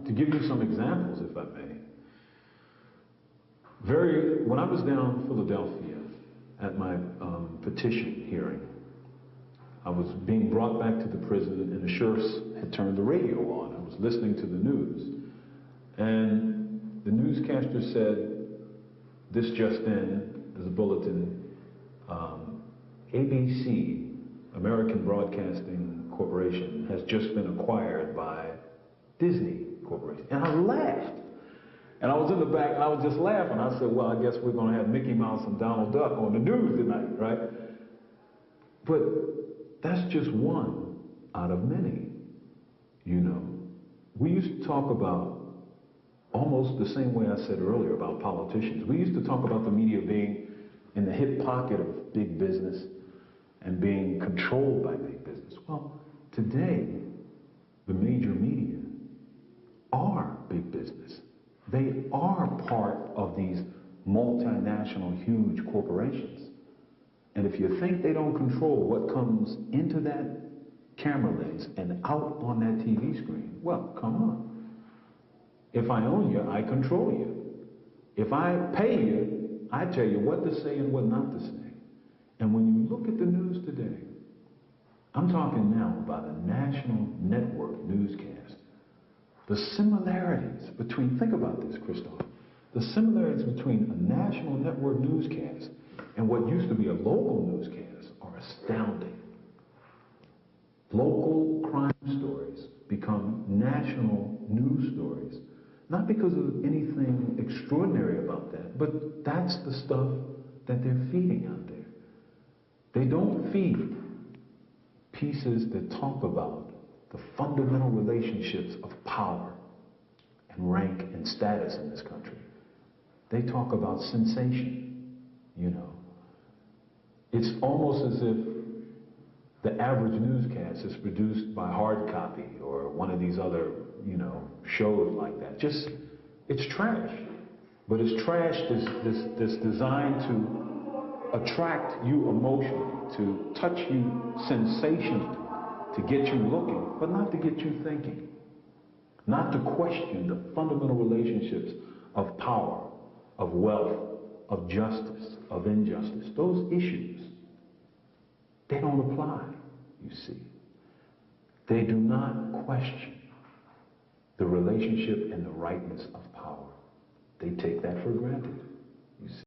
to give you some examples, if I may, when I was down in Philadelphia at my petition hearing, I was being brought back to the prison, and the sheriffs had turned the radio on. I was listening to the news, and the newscaster said, "This just in," there's a bulletin, ABC, American Broadcasting Corporation, has just been acquired by Disney Corporation. And I laughed. And I was in the back, and I was just laughing. I said, well, I guess we're going to have Mickey Mouse and Donald Duck on the news tonight, right? But that's just one out of many, you know. We used to talk about, almost the same way I said earlier about politicians, we used to talk about the media being in the hip pocket of big business and being controlled by big business. Well, today, the major media are big business. They are part of these multinational, huge corporations. And if you think they don't control what comes into that camera lens and out on that TV screen, well, come on. If I own you, I control you. If I pay you, I tell you what to say and what not to say. And when you look at the news today, I'm talking now about a national network newscast. The similarities between, think about this, Christoph, the similarities between a national network newscast and what used to be a local newscast are astounding. Local crime stories become national news stories, not because of anything extraordinary about that, but that's the stuff that they're feeding out there. They don't feed pieces that talk about the fundamental relationships of power and rank and status in this country. They talk about sensation, you know. It's almost as if the average newscast is produced by Hard Copy or one of these other, you know, shows like that. Just, it's trash. But it's trash that's designed to attract you emotionally, to touch you sensationally, to get you looking, but not to get you thinking. Not to question the fundamental relationships of power, of wealth, of justice, of injustice. Those issues, they don't apply, you see. They do not question the relationship and the rightness of power. They take that for granted, you see.